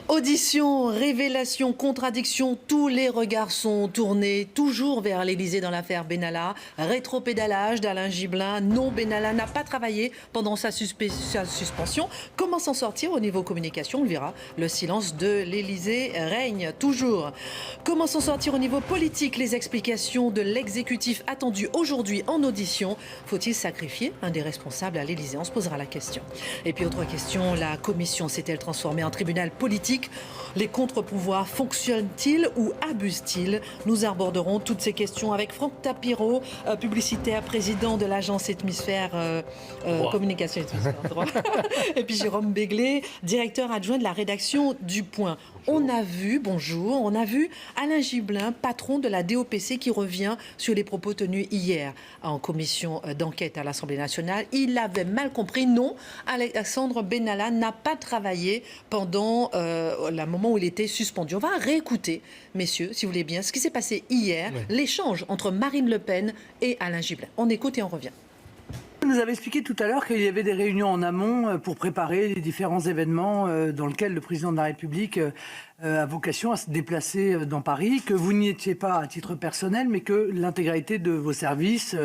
Audition, révélation, contradiction, tous les regards sont tournés toujours vers l'Élysée dans l'affaire Benalla. Rétropédalage d'Alain Gibelin. Non, Benalla n'a pas travaillé pendant sa suspension. Comment s'en sortir au niveau communication? On le verra. Le silence de l'Élysée règne toujours. Comment s'en sortir au niveau politique? Les explications de l'exécutif attendues aujourd'hui en audition. Faut-il sacrifier un des responsables à l'Élysée? On se posera la question. Et puis autre question, la commission s'est-elle transformée en tribunal politique? Les contre-pouvoirs fonctionnent-ils ou abusent-ils? Nous aborderons toutes ces questions avec Franck Tapiro, publicitaire, président de l'agence Hémisphère Communication. Et puis Jérôme Béglé, directeur adjoint de la rédaction du Point. On a vu Alain Gibelin, patron de la DOPC, qui revient sur les propos tenus hier en commission d'enquête à l'Assemblée nationale. Il avait mal compris. Non, Alexandre Benalla n'a pas travaillé pendant le moment où il était suspendu. On va réécouter, messieurs, si vous voulez bien, ce qui s'est passé hier, l'échange entre Marine Le Pen et Alain Gibelin. On écoute et on revient. Vous nous avez expliqué tout à l'heure qu'il y avait des réunions en amont pour préparer les différents événements dans lesquels le président de la République a vocation à se déplacer dans Paris, que vous n'y étiez pas à titre personnel, mais que l'intégralité de vos services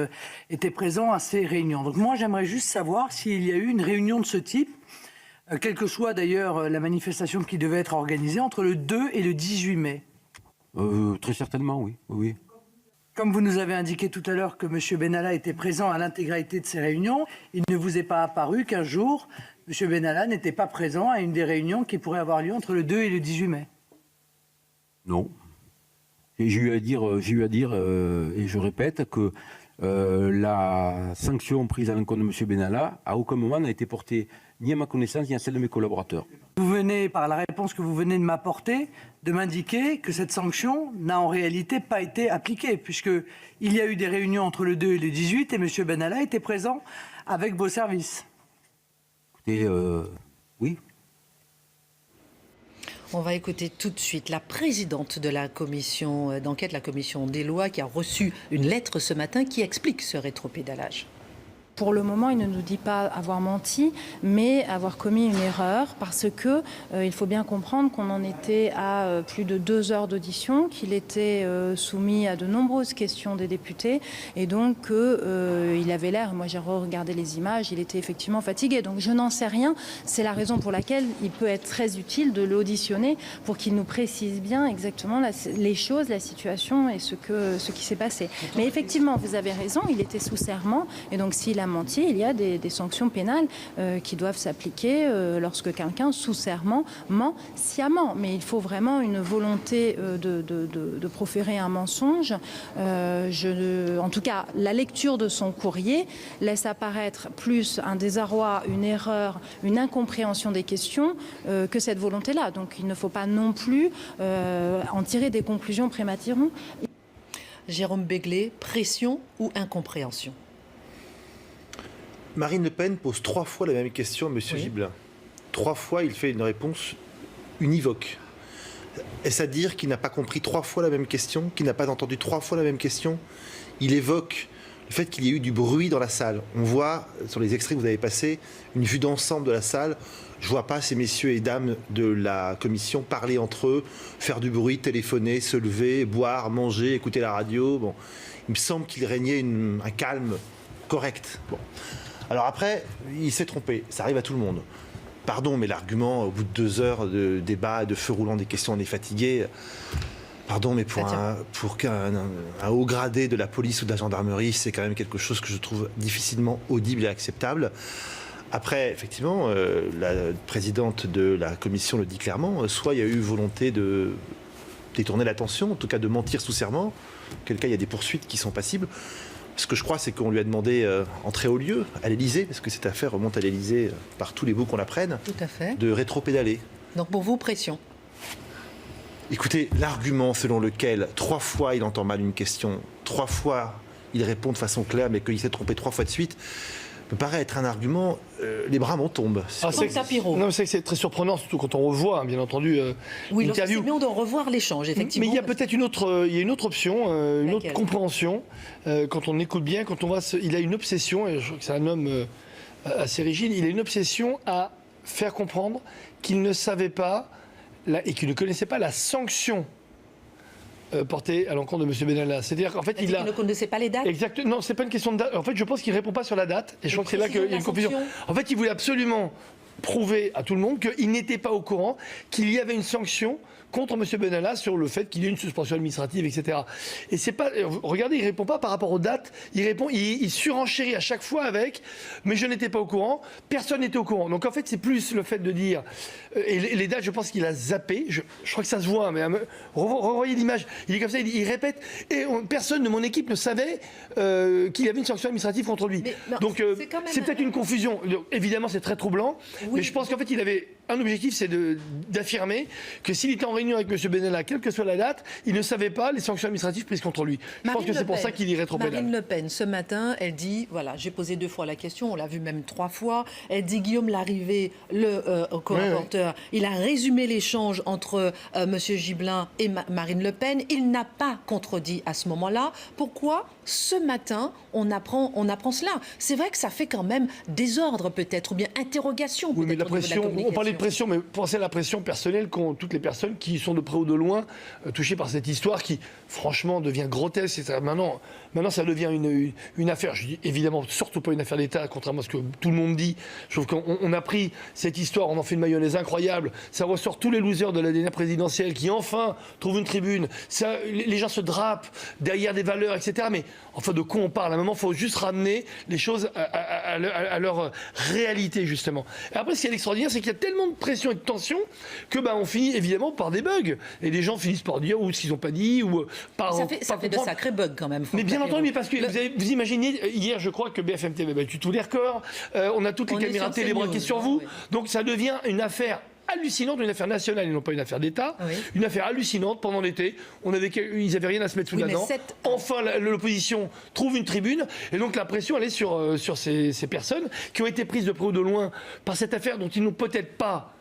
était présent à ces réunions. Donc moi, j'aimerais juste savoir s'il y a eu une réunion de ce type, quelle que soit d'ailleurs la manifestation qui devait être organisée, entre le 2 et le 18 mai. Très certainement, oui. Oui. Comme vous nous avez indiqué tout à l'heure que M. Benalla était présent à l'intégralité de ces réunions, il ne vous est pas apparu qu'un jour, M. Benalla n'était pas présent à une des réunions qui pourrait avoir lieu entre le 2 et le 18 mai. Non. Et j'ai eu à dire, et je répète, que la sanction prise à l'encontre de M. Benalla, à aucun moment n'a été portée ni à ma connaissance, ni à celle de mes collaborateurs. Vous venez, par la réponse que vous venez de m'apporter, de m'indiquer que cette sanction n'a en réalité pas été appliquée, puisqu'il y a eu des réunions entre le 2 et le 18 et M. Benalla était présent avec vos services. Écoutez, oui. On va écouter tout de suite la présidente de la commission d'enquête, la commission des lois, qui a reçu une lettre ce matin qui explique ce rétropédalage. Pour le moment, il ne nous dit pas avoir menti, mais avoir commis une erreur, parce que il faut bien comprendre qu'on en était à plus de 2 heures d'audition, qu'il était soumis à de nombreuses questions des députés, et donc il avait l'air, moi j'ai regardé les images, il était effectivement fatigué. Donc je n'en sais rien, c'est la raison pour laquelle il peut être très utile de l'auditionner pour qu'il nous précise bien exactement les choses, la situation et ce qui s'est passé. Mais effectivement, vous avez raison, il était sous serment, et donc s'il a menti, il y a des sanctions pénales qui doivent s'appliquer lorsque quelqu'un sous serment ment sciemment. Mais il faut vraiment une volonté de proférer un mensonge. En tout cas, la lecture de son courrier laisse apparaître plus un désarroi, une erreur, une incompréhension des questions que cette volonté-là. Donc il ne faut pas non plus en tirer des conclusions prématurées. Jérôme Béglé, pression ou incompréhension? Marine Le Pen pose 3 fois la même question à M. Gibelin. 3 fois, il fait une réponse univoque. Est-ce à dire qu'il n'a pas compris 3 fois la même question, qu'il n'a pas entendu 3 fois la même question? Il évoque le fait qu'il y ait eu du bruit dans la salle. On voit, sur les extraits que vous avez passés, une vue d'ensemble de la salle. Je ne vois pas ces messieurs et dames de la commission parler entre eux, faire du bruit, téléphoner, se lever, boire, manger, écouter la radio. Bon. Il me semble qu'il régnait un calme correct. Bon. Alors après, il s'est trompé, ça arrive à tout le monde. Pardon, mais l'argument, au bout de 2 heures de débat, de feu roulant des questions, on est fatigué. Pardon, mais pour un haut gradé de la police ou de la gendarmerie, c'est quand même quelque chose que je trouve difficilement audible et acceptable. Après, effectivement, la présidente de la commission le dit clairement, soit il y a eu volonté de détourner l'attention, en tout cas de mentir sous serment, auquel cas il y a des poursuites qui sont passibles. Ce que je crois, c'est qu'on lui a demandé en très haut lieu, à l'Élysée, parce que cette affaire remonte à l'Élysée par tous les bouts qu'on la prenne, de rétropédaler. Donc pour vous, pression? Écoutez, l'argument selon lequel 3 fois il entend mal une question, 3 fois il répond de façon claire, mais qu'il s'est trompé 3 fois de suite, me paraît être un argument, les bras m'en tombent. C'est que c'est très surprenant, surtout quand on revoit, bien entendu, oui, l'interview. Mais on doit revoir l'échange, effectivement. Mais il y a peut-être une autre option, une autre compréhension. Quand on écoute bien, quand on voit, il a une obsession, et je crois que c'est un homme assez rigide, il a une obsession à faire comprendre qu'il ne savait pas et qui ne connaissait pas la sanction portée à l'encontre de M. Benalla. C'est-à-dire qu'en fait, Il ne connaissait pas les dates. Exactement. Non, c'est pas une question de date. En fait, je pense qu'il répond pas sur la date. Et je crois que c'est là qu'il y a une confusion. En fait, il voulait absolument prouver à tout le monde qu'il n'était pas au courant qu'il y avait une sanction contre M. Benalla sur le fait qu'il y ait une suspension administrative, etc. Et c'est pas, regardez, il répond pas par rapport aux dates, il surenchérit à chaque fois avec, mais je n'étais pas au courant, personne n'était au courant. Donc en fait, c'est plus le fait de dire, et les dates, je pense qu'il a zappé, je crois que ça se voit, mais revoyez l'image, il est comme ça, il répète, et personne de mon équipe ne savait qu'il y avait une sanction administrative contre lui. Non, donc c'est peut-être une confusion. Évidemment, c'est très troublant, mais je pense qu'en fait, il avait un objectif, c'est d'affirmer que s'il était en réunion avec M. Benalla, quelle que soit la date, il ne savait pas les sanctions administratives prises contre lui. Je pense que c'est pour ça qu'il y rétropédale. Marine Le Pen, ce matin, elle dit, voilà, j'ai posé 2 fois la question, on l'a vu même 3 fois, elle dit Guillaume Larrivé, le co-rapporteur, il a résumé l'échange entre M. Gibelin et Marine Le Pen, il n'a pas contredit à ce moment-là. Pourquoi ce matin, on apprend cela? C'est vrai que ça fait quand même désordre peut-être, ou bien interrogation. Oui, mais la pression, on parlait de pression, mais pensez à la pression personnelle qu'ont toutes les personnes qui sont de près ou de loin touchées par cette histoire qui, franchement, devient grotesque. Et ça, maintenant, ça devient une affaire. Je dis évidemment surtout pas une affaire d'État, contrairement à ce que tout le monde dit. Je trouve qu'on a pris cette histoire, on en fait une mayonnaise incroyable. Ça ressort tous les losers de la dernière présidentielle qui enfin trouvent une tribune. Ça, les gens se drapent derrière des valeurs, etc. Mais enfin, de quoi on parle? À un moment, il faut juste ramener les choses à leur réalité, justement. Et après, ce qui est extraordinaire, c'est qu'il y a tellement de pression et de tension que on finit évidemment par des bugs. Et les gens finissent par dire ou ce qu'ils n'ont pas dit, ou par. Ça fait de sacrés bugs quand même. Mais bien entendu, mais parce que vous imaginez, hier, je crois que BFM TV a battu tous les records. On a toutes les caméras télé braquées sur vous. Oui. Donc ça devient une affaire hallucinante, une affaire nationale et non pas une affaire d'État. Oui. Une affaire hallucinante pendant l'été. Ils n'avaient rien à se mettre sous la dent. Enfin, l'opposition trouve une tribune. Et donc la pression, elle est sur ces personnes qui ont été prises de près ou de loin par cette affaire dont ils n'ont peut-être pas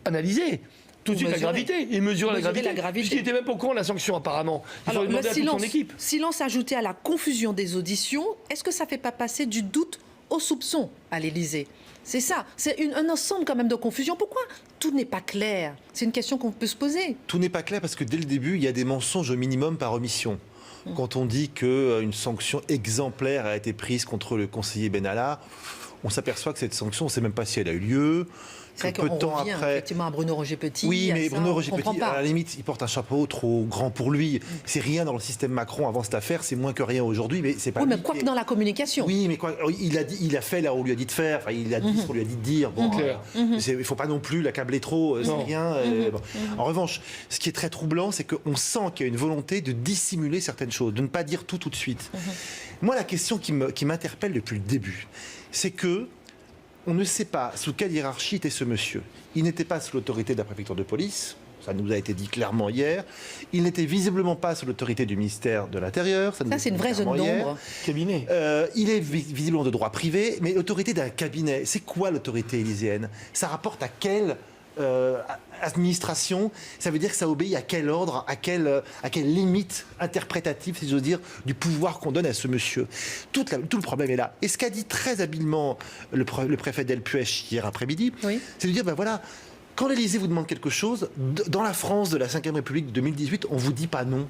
analysé tout de suite la gravité. Il mesure la gravité. Puisqu'il n'était même pas au courant de la sanction, apparemment. Il faut demander à toute son équipe. Silence ajouté à la confusion des auditions, est-ce que ça ne fait pas passer du doute au soupçon à l'Élysée? C'est ça, c'est un ensemble quand même de confusion. Pourquoi tout n'est pas clair? C'est une question qu'on peut se poser. Tout n'est pas clair parce que dès le début, il y a des mensonges au minimum par omission. Quand on dit qu'une sanction exemplaire a été prise contre le conseiller Benalla, on s'aperçoit que cette sanction, on ne sait même pas si elle a eu lieu. C'est vrai qu'on revient effectivement à Bruno Roger-Petit. Oui, mais Bruno Roger-Petit, à la limite, il porte un chapeau trop grand pour lui. C'est rien dans le système Macron avant cette affaire, c'est moins que rien aujourd'hui, mais c'est pas. Oui, mais quoi que dans la communication. Oui, mais quoi, il a fait là où on lui a dit de faire. Enfin, il a dit ce qu'on lui a dit de dire. Bon, il ne faut pas non plus l'accabler trop. C'est rien. Bon. En revanche, ce qui est très troublant, c'est qu'on sent qu'il y a une volonté de dissimuler certaines choses, de ne pas dire tout de suite. Moi, la question qui m'interpelle depuis le début, c'est que on ne sait pas sous quelle hiérarchie était ce monsieur. Il n'était pas sous l'autorité de la préfecture de police, ça nous a été dit clairement hier. Il n'était visiblement pas sous l'autorité du ministère de l'Intérieur. Ça c'est une vraie zone d'ombre. Cabinet. Il est visiblement de droit privé, mais l'autorité d'un cabinet, c'est quoi l'autorité élyséenne? Ça rapporte à quelle administration? Ça veut dire que ça obéit à quel ordre, à quelle limite interprétative, si j'ose dire, du pouvoir qu'on donne à ce monsieur. Tout le problème est là. Et ce qu'a dit très habilement le préfet Delpuech hier après-midi, c'est de dire, voilà, quand l'Élysée vous demande quelque chose, dans la France de la Ve République de 2018, on ne vous dit pas non.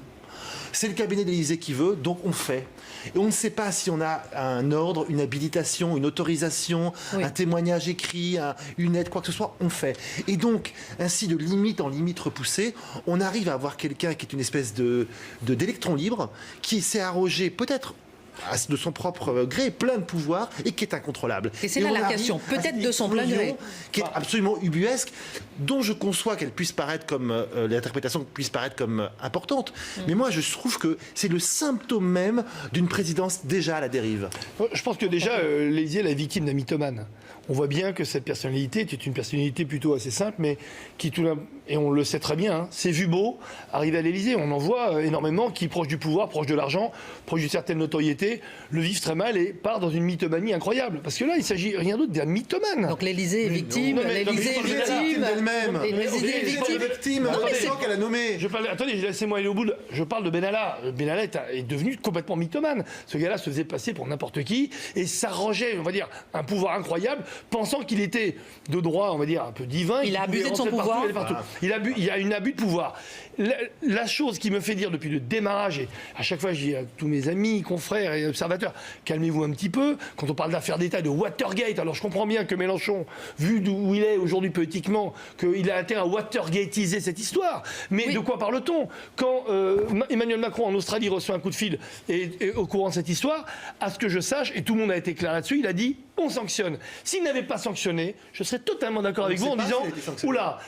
C'est le cabinet de l'Élysée qui veut, donc on fait. Et on ne sait pas si on a un ordre, une habilitation, une autorisation, un témoignage écrit, une aide, quoi que ce soit, on fait. Et donc, ainsi de limite en limite repoussée, on arrive à avoir quelqu'un qui est une espèce d'électron libre, qui s'est arrogé peut-être de son propre gré, plein de pouvoir et qui est incontrôlable. Et c'est là la question, peut-être de son plein gré. Qui est absolument ubuesque, dont je conçois qu'elle puisse paraître comme, l'interprétation puisse paraître comme importante. Mais moi, je trouve que c'est le symptôme même d'une présidence déjà à la dérive. Je pense que déjà, l'Élysée est la victime d'un mythomane. On voit bien que cette personnalité était une personnalité plutôt assez simple, mais qui et on le sait très bien, c'est vu beau, arriver à l'Élysée. On en voit énormément qui, proche du pouvoir, proche de l'argent, proche d'une certaine notoriété, le vivent très mal et part dans une mythomanie incroyable. Parce que là, il ne s'agit rien d'autre d'un mythomane. Donc l'Élysée est victime, l'Élysée est victime d'elle-même. L'Élysée est victime des gens qu'elle a nommés. Attendez, laissez-moi aller au bout. Je parle de Benalla. Benalla est devenu complètement mythomane. Ce gars-là se faisait passer pour n'importe qui et s'arrogeait, on va dire, un pouvoir incroyable pensant qu'il était de droit, on va dire, un peu divin. Il a abusé de son pouvoir. Il y a un abus de pouvoir. La chose qui me fait dire depuis le démarrage, et à chaque fois je dis à tous mes amis, confrères et observateurs, calmez-vous un petit peu, quand on parle d'affaires d'État, de Watergate, alors je comprends bien que Mélenchon, vu d'où il est aujourd'hui politiquement, qu'il a intérêt à Watergateiser cette histoire. Mais de quoi parle-t-on? Quand Emmanuel Macron en Australie reçoit un coup de fil et au courant de cette histoire, à ce que je sache, et tout le monde a été clair là-dessus, il a dit on sanctionne. S'il n'avait pas sanctionné, je serais totalement d'accord avec vous en disant oula,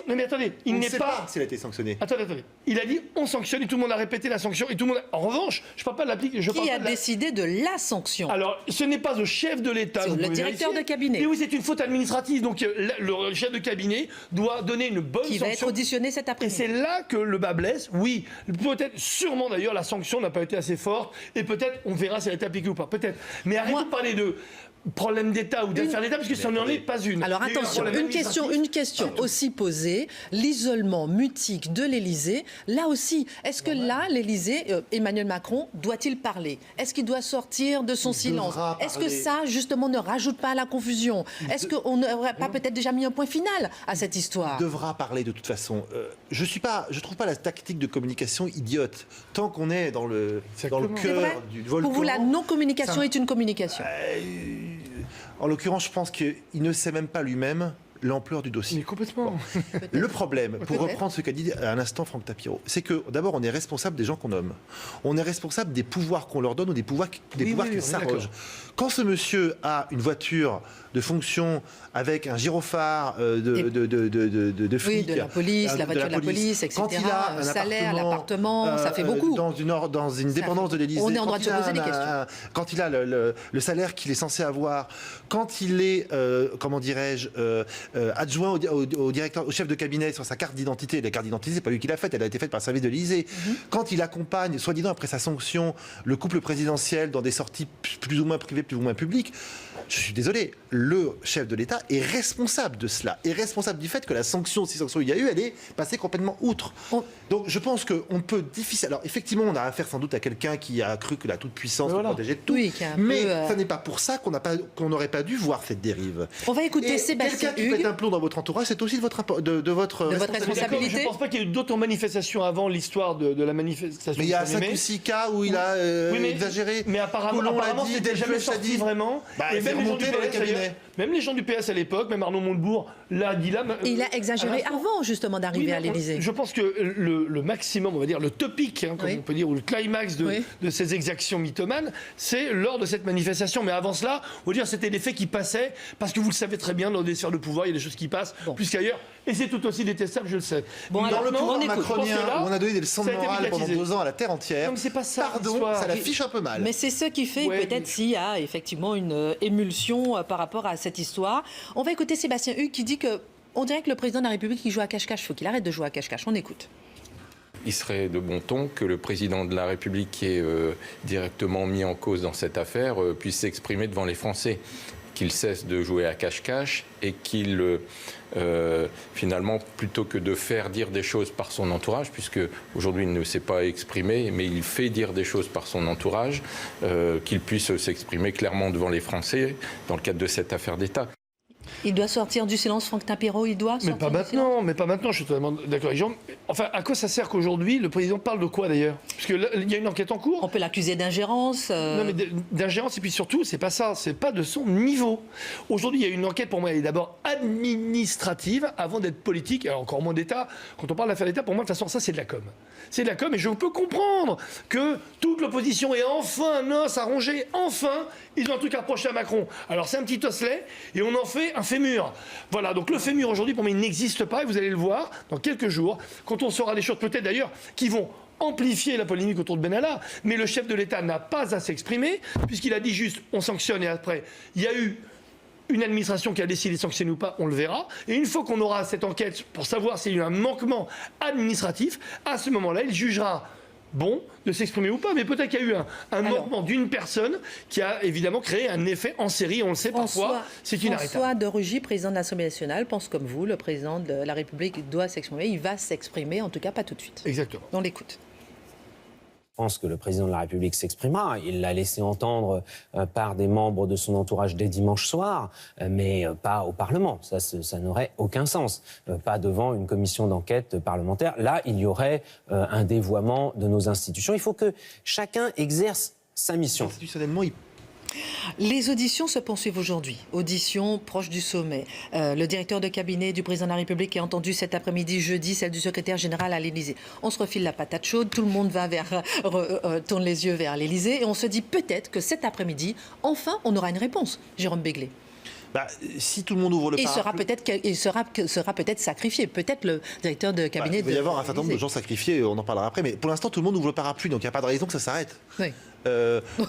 non mais attendez, il n'est pas. S'il a été sanctionné. Attendez. Il a dit on sanctionne et tout le monde a répété la sanction et tout le monde. En revanche, je ne parle pas de l'appliquer. Qui a décidé de la sanction? Alors, ce n'est pas au chef de l'État. C'est le directeur de cabinet. Et oui, c'est une faute administrative. Donc, le chef de cabinet doit donner une bonne sanction. Qui va être auditionné cet Et après-midi. c'est là que le bas blesse. Oui, peut-être, sûrement d'ailleurs, la sanction n'a pas été assez forte. Et peut-être, on verra si elle a été appliquée ou pas. Peut-être. Mais arrêtez de parler de problème d'État ou d'affaires d'État, parce que ça n'en est pas une. Alors attention, une question aussi posée, l'isolement mutique de l'Élysée, là aussi, est-ce que là, l'Élysée, Emmanuel Macron, doit-il parler? Est-ce qu'il doit sortir de son silence? Est-ce que ça, justement, ne rajoute pas à la confusion? Est-ce qu'on n'aurait pas peut-être déjà mis un point final à cette histoire? Il devra parler de toute façon. Je trouve pas la tactique de communication idiote. Tant qu'on est dans le cœur du volcan. Pour vous, la non-communication est une communication? En l'occurrence, je pense qu'il ne sait même pas lui-même l'ampleur du dossier. Mais complètement. Bon. Le problème, pour reprendre ce qu'a dit à l'instant Franck Tapiro, c'est que d'abord, on est responsable des gens qu'on nomme. On est responsable des pouvoirs qu'on leur donne ou des pouvoirs qu'ils s'arrogent. Quand ce monsieur a une voiture de fonction avec un gyrophare de flic, de la police, la voiture de la police, etc. Quand il a un salaire, l'appartement, ça fait beaucoup. Dans une dépendance de l'Élysée. On est en droit de se poser des questions. Quand il a le salaire qu'il est censé avoir, quand il est, adjoint au directeur, au chef de cabinet sur sa carte d'identité. La carte d'identité, c'est pas lui qui l'a faite, elle a été faite par le service de l'Élysée. Quand il accompagne, soi-disant après sa sanction, le couple présidentiel dans des sorties plus ou moins privées, plus ou moins publiques, je suis désolé, le chef de l'État est responsable de cela, est responsable du fait que la sanction, si sanction il y a eu, elle est passée complètement outre. Donc je pense qu'on peut difficilement... Alors effectivement, on a affaire sans doute à quelqu'un qui a cru que la toute-puissance le protégeait de tout, mais ça n'est pas pour ça qu'on n'aurait pas dû voir cette dérive. On va écouter Sébastien Hugues. Quelqu'un qui pète un plomb dans votre entourage, c'est aussi de votre responsabilité. Je ne pense pas qu'il y ait eu d'autres manifestations avant l'histoire de la manifestation. Mais il y a 5 ou 6 cas où il a exagéré. Mais apparemment c'était jamais sorti vraiment. Et même les gens du PS à l'époque, même Arnaud Montebourg l'a dit là. Il a exagéré avant justement d'arriver à l'Élysée. Je pense que le maximum, on va dire le topic, comme on peut dire, ou le climax de ces exactions mythomanes, c'est lors de cette manifestation. Mais avant cela, on va dire c'était des faits qui passaient, parce que vous le savez très bien, dans des sphères de pouvoir, il y a des choses qui passent plus qu'ailleurs, et c'est tout aussi détestable, je le sais. Dans le pouvoir macronien, où on a donné des leçons de morale pendant 2 ans à la terre entière, non, mais c'est pas ça, pardon, ça l'affiche un peu mal. Mais c'est ce qui fait peut-être s'il y a effectivement une émulsion par rapport à cette histoire. On va écouter Sébastien Hugues qui dit que on dirait que le président de la République il joue à cache-cache, il faut qu'il arrête de jouer à cache-cache. On écoute. Il serait de bon ton que le président de la République, qui est directement mis en cause dans cette affaire, puisse s'exprimer devant les Français, qu'il cesse de jouer à cache-cache et qu'il, finalement, plutôt que de faire dire des choses par son entourage, puisque aujourd'hui il ne s'est pas exprimé, mais il fait dire des choses par son entourage, qu'il puisse s'exprimer clairement devant les Français dans le cadre de cette affaire d'État. Il doit sortir du silence, Franck Tapiro, il doit sortir mais pas maintenant, je suis totalement d'accord avec Jean. Enfin, à quoi ça sert qu'aujourd'hui, le président parle de quoi d'ailleurs? Parce qu'il y a une enquête en cours. On peut l'accuser d'ingérence. Non, mais d'ingérence, et puis surtout, c'est pas ça, c'est pas de son niveau. Aujourd'hui, il y a une enquête, pour moi, elle est d'abord administrative, avant d'être politique, et encore moins d'État. Quand on parle d'affaires d'État, pour moi, de toute façon, ça, c'est de la com. C'est de la com, et je peux comprendre que toute l'opposition ait enfin un os à ronger, enfin, ils ont un truc à reprocher à Macron. Alors, c'est un petit osselet, et on en fait un fémur. Voilà, donc le fémur aujourd'hui, pour moi, il n'existe pas, et vous allez le voir dans quelques jours, quand on saura des choses peut-être d'ailleurs qui vont amplifier la polémique autour de Benalla, mais le chef de l'État n'a pas à s'exprimer, puisqu'il a dit juste on sanctionne et après, il y a eu une administration qui a décidé de sanctionner ou pas, on le verra. Et une fois qu'on aura cette enquête pour savoir s'il y a eu un manquement administratif, à ce moment-là, il jugera bon de s'exprimer ou pas, mais peut-être qu'il y a eu un manquement d'une personne qui a évidemment créé un effet en série, on le sait parfois, c'est inarrêtable. François de Rugy, président de l'Assemblée nationale, pense comme vous, le président de la République doit s'exprimer, il va s'exprimer, en tout cas pas tout de suite. Exactement. On l'écoute. Je pense que le président de la République s'exprimera. Il l'a laissé entendre par des membres de son entourage dès dimanche soir, mais pas au Parlement. Ça n'aurait aucun sens. Pas devant une commission d'enquête parlementaire. Là, il y aurait un dévoiement de nos institutions. Il faut que chacun exerce sa mission. Institutionnellement, Les auditions se poursuivent aujourd'hui. Auditions proches du sommet. Le directeur de cabinet du président de la République est entendu cet après-midi, jeudi, celle du secrétaire général à l'Élysée. On se refile la patate chaude, tout le monde va tourne les yeux vers l'Élysée et on se dit peut-être que cet après-midi, enfin, on aura une réponse. Jérôme Béglé. Si tout le monde ouvre le parapluie... Il sera peut-être sacrifié. Peut-être le directeur de cabinet il va y avoir un certain nombre de gens sacrifiés, on en parlera après. Mais pour l'instant, tout le monde ouvre le parapluie, donc il n'y a pas de raison que ça s'arrête. Oui.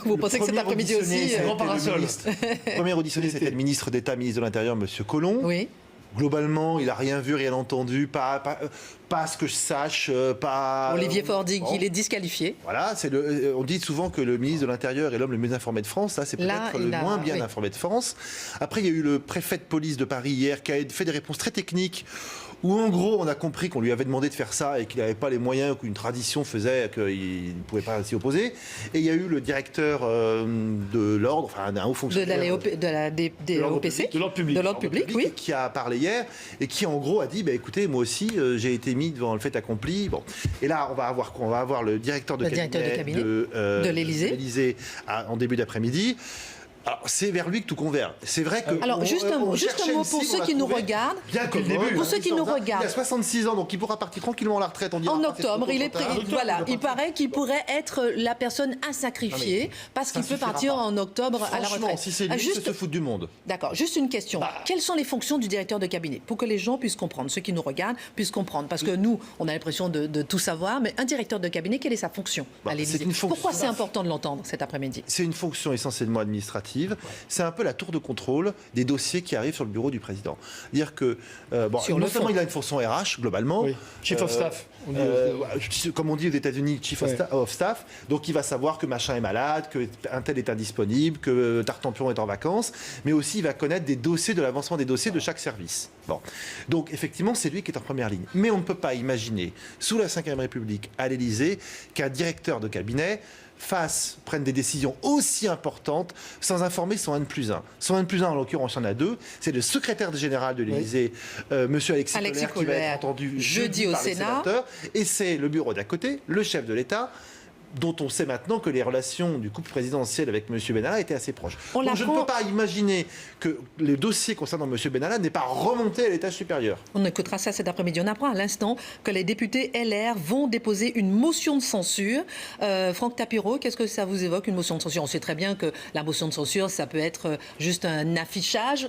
Vous pensez que cet après-midi aussi... Le premier auditionné, c'était le ministre d'État, ministre de l'Intérieur, M. Collomb. Oui. Globalement, il n'a rien vu, rien entendu, pas ce que je sache, pas... Olivier Faure dit qu'il est disqualifié. Voilà, on dit souvent que le ministre de l'Intérieur est l'homme le mieux informé de France. Là, c'est peut-être le moins bien informé de France. Après, il y a eu le préfet de police de Paris hier qui a fait des réponses très techniques où, en gros, on a compris qu'on lui avait demandé de faire ça et qu'il n'avait pas les moyens, qu'une tradition faisait qu'il ne pouvait pas s'y opposer. Et il y a eu le directeur de l'ordre, enfin un haut fonctionnaire... De l'OPC. De l'ordre public, oui. Qui a parlé hier et qui, en gros, a dit écoutez, moi aussi, j'ai été mis devant le fait accompli. Bon. Et là, on va avoir quoi ? On va avoir le directeur de cabinet de l'Élysée en début d'après-midi. Alors, c'est vers lui que tout converge. C'est vrai que... Alors, juste un mot pour ceux qui nous regardent. Bien que le début. Pour ceux qui nous regardent. Il a 66 ans, donc il pourra partir tranquillement à la retraite. En octobre, il paraît qu'il pourrait être la personne à sacrifier parce qu'il peut partir en octobre à la retraite. Si c'est lui, c'est se foutre du monde. D'accord. Juste une question. Quelles sont les fonctions du directeur de cabinet ? Pour que les gens puissent comprendre, ceux qui nous regardent puissent comprendre. Parce que nous, on a l'impression de tout savoir, mais un directeur de cabinet, quelle est sa fonction à l'Élysée ? Pourquoi c'est important de l'entendre cet après-midi ? C'est une fonction essentiellement administrative. C'est un peu la tour de contrôle des dossiers qui arrivent sur le bureau du président. Dire que, non seulement il a une fonction RH, globalement. Oui. Chief of Staff. Comme on dit aux États-Unis, Chief of Staff. Donc il va savoir que machin est malade, qu'un tel est indisponible, que Tartampion est en vacances. Mais aussi, il va connaître des dossiers, de l'avancement des dossiers de chaque service. Bon. Donc effectivement, c'est lui qui est en première ligne. Mais on ne peut pas imaginer, sous la Ve République, à l'Élysée, qu'un directeur de cabinet prennent des décisions aussi importantes sans informer son N+1. Son N+1, en l'occurrence, il y en a deux. C'est le secrétaire général de l'Élysée, Monsieur Alexis Collère, qui va être entendu jeudi au Sénat. Et c'est le bureau d'à côté, le chef de l'État, dont on sait maintenant que les relations du couple présidentiel avec M. Benalla étaient assez proches. Donc je ne peux pas imaginer que les dossiers concernant M. Benalla n'aient pas remonté à l'étage supérieur. On écoutera ça cet après-midi. On apprend à l'instant que les députés LR vont déposer une motion de censure. Franck Tapiro, qu'est-ce que ça vous évoque, une motion de censure ? On sait très bien que la motion de censure, ça peut être juste un affichage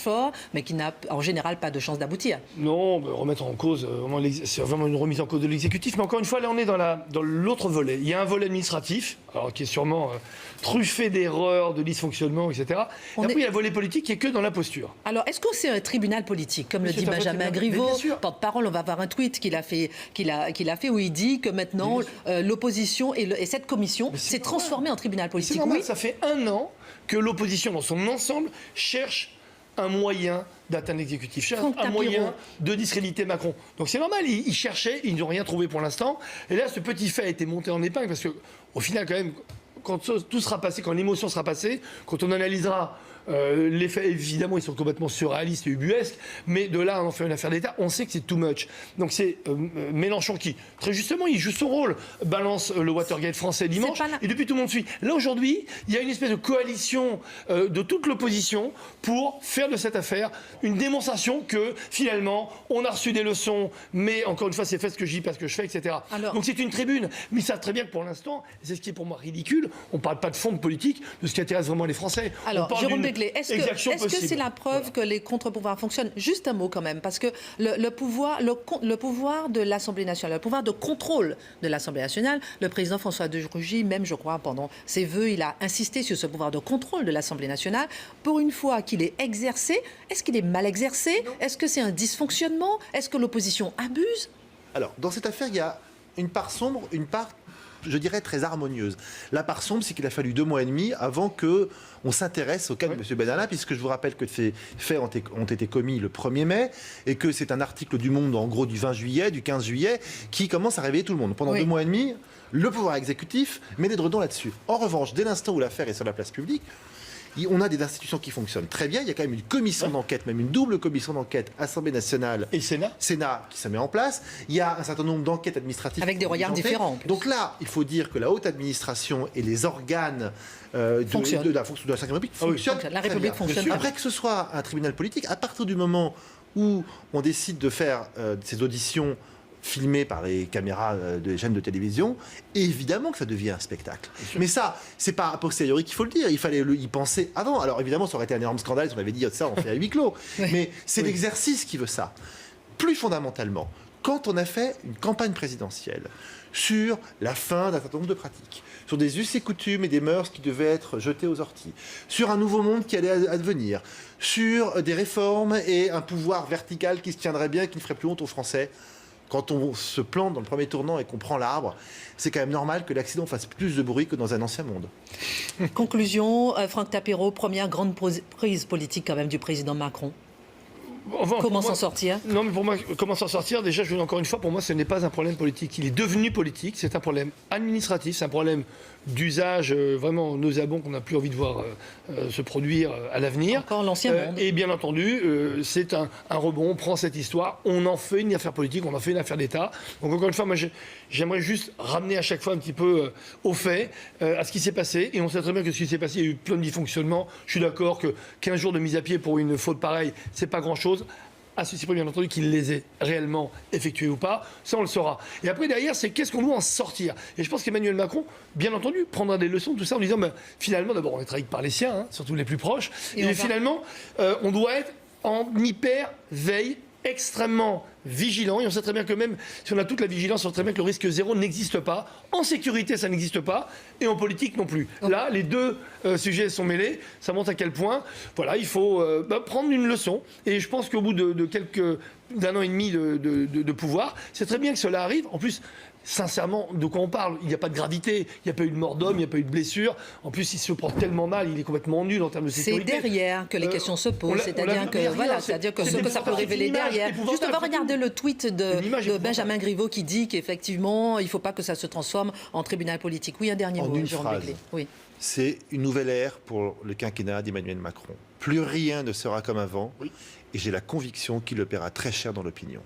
fort, mais qui n'a en général pas de chance d'aboutir. Non, remettre en cause, c'est vraiment une remise en cause de l'exécutif. Mais encore une fois, là, on est dans l'autre volet. Il y a un volet administratif, alors qui est sûrement truffé d'erreurs, de dysfonctionnements, etc. Et après, il y a le volet politique qui est que dans la posture. Alors, est-ce que c'est un tribunal politique, comme le dit Benjamin Griveaux, porte-parole? On va voir un tweet qu'il a fait où il dit que maintenant l'opposition et cette commission s'est transformée en tribunal politique. C'est normal, ça fait 1 an que l'opposition dans son ensemble cherche un moyen d'atteindre l'exécutif, un moyen de discréditer Macron. Donc c'est normal, ils cherchaient, ils n'ont rien trouvé pour l'instant. Et là, ce petit fait a été monté en épingle parce qu'au final, quand même, quand tout sera passé, quand l'émotion sera passée, quand on analysera les faits, évidemment, ils sont complètement surréalistes et ubuesques, mais de là à en faire une affaire d'État, on sait que c'est too much. Donc c'est Mélenchon qui, très justement, il joue son rôle, balance le Watergate français dimanche, et depuis tout le monde suit. Là, aujourd'hui, il y a une espèce de coalition de toute l'opposition pour faire de cette affaire une démonstration que, finalement, on a reçu des leçons, mais encore une fois, c'est fait ce que je dis, pas ce que je fais, etc. Donc c'est une tribune, mais ils savent très bien que pour l'instant, c'est ce qui est pour moi ridicule, on ne parle pas de fond de politique, de ce qui intéresse vraiment les Français. Alors, est-ce que c'est la preuve que les contre-pouvoirs fonctionnent ? Juste un mot quand même, parce que le pouvoir de l'Assemblée nationale, le pouvoir de contrôle de l'Assemblée nationale, le président François de Rugy, même je crois pendant ses vœux, il a insisté sur ce pouvoir de contrôle de l'Assemblée nationale. Pour une fois qu'il est exercé, est-ce qu'il est mal exercé ? Est-ce que c'est un dysfonctionnement ? Est-ce que l'opposition abuse ? Alors, dans cette affaire, il y a une part sombre, une part je dirais, très harmonieuse. La part sombre, c'est qu'il a fallu 2 mois et demi avant que on s'intéresse au cas de M. Benalla, puisque je vous rappelle que ces faits ont été commis le 1er mai et que c'est un article du Monde, en gros, du 20 juillet, du 15 juillet, qui commence à réveiller tout le monde. Pendant 2 mois et demi, le pouvoir exécutif met les dredons là-dessus. En revanche, dès l'instant où l'affaire est sur la place publique, on a des institutions qui fonctionnent très bien. Il y a quand même une commission d'enquête, même une double commission d'enquête, Assemblée nationale et Sénat qui se met en place. Il y a un certain nombre d'enquêtes administratives. Avec des regards différents. Donc là, il faut dire que la haute administration et les organes de la 5e République fonctionnent. La République fonctionne. Après que ce soit un tribunal politique, à partir du moment où on décide de faire ces auditions filmé par les caméras des chaînes de télévision, évidemment que ça devient un spectacle. Mais ça, c'est pas a posteriori qu'il faut le dire, il fallait y penser avant. Alors évidemment, ça aurait été un énorme scandale si on avait dit ça, on fait à huis clos. Mais c'est l'exercice qui veut ça. Plus fondamentalement, quand on a fait une campagne présidentielle sur la fin d'un certain nombre de pratiques, sur des us et coutumes et des mœurs qui devaient être jetés aux orties, sur un nouveau monde qui allait advenir, sur des réformes et un pouvoir vertical qui se tiendrait bien et qui ne ferait plus honte aux Français, quand on se plante dans le premier tournant et qu'on prend l'arbre, c'est quand même normal que l'accident fasse plus de bruit que dans un ancien monde. Conclusion, Franck Tapero, première grande prise politique quand même du président Macron. Enfin, comment s'en sortir? Non, mais pour moi, comment s'en sortir? Déjà, je vous dis encore une fois, pour moi, ce n'est pas un problème politique. Il est devenu politique, c'est un problème administratif, c'est un problème d'usage vraiment nauséabond qu'on n'a plus envie de voir se produire à l'avenir. Encore l'ancien monde. Et bien entendu, c'est un rebond, on prend cette histoire, on en fait une affaire politique, on en fait une affaire d'État. Donc encore une fois, moi, j'aimerais juste ramener à chaque fois un petit peu au fait, à ce qui s'est passé. Et on sait très bien que ce qui s'est passé, il y a eu plein de dysfonctionnements. Je suis d'accord que 15 jours de mise à pied pour une faute pareille, c'est pas grand-chose. À ceci près, bien entendu, qu'il les ait réellement effectués ou pas, ça on le saura. Et après, derrière, c'est qu'est-ce qu'on doit en sortir. Et je pense qu'Emmanuel Macron, bien entendu, prendra des leçons de tout ça en disant, finalement, d'abord, on est trahi par les siens, hein, surtout les plus proches, et finalement, on doit être en hyper-veille, extrêmement vigilant, et on sait très bien que même si on a toute la vigilance, on sait très bien que le risque zéro n'existe pas. En sécurité, ça n'existe pas, et en politique non plus. Là, les deux sujets sont mêlés, ça montre à quel point, voilà, il faut prendre une leçon, et je pense qu'au bout d'un an et demi de pouvoir, c'est très bien que cela arrive. En plus, sincèrement, de quoi on parle? Il n'y a pas de gravité, il n'y a pas eu de mort d'homme, il n'y a pas eu de blessure. En plus, il se porte tellement mal, il est complètement nul en termes de sécurité. C'est derrière que les questions se posent, c'est-à-dire que ce que ça peut révéler derrière. Juste, on va regarder le tweet de Benjamin Griveaux qui dit qu'effectivement, il ne faut pas que ça se transforme en tribunal politique. Oui, un dernier mot, Jérôme Béglé. Oui. C'est une nouvelle ère pour le quinquennat d'Emmanuel Macron. Plus rien ne sera comme avant, et j'ai la conviction qu'il le paiera très cher dans l'opinion.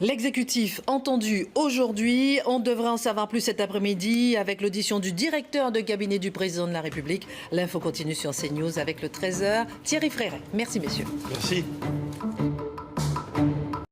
L'exécutif entendu aujourd'hui, on devrait en savoir plus cet après-midi avec l'audition du directeur de cabinet du président de la République. L'info continue sur CNews avec le 13h. Thierry Fréret. Merci messieurs. Merci.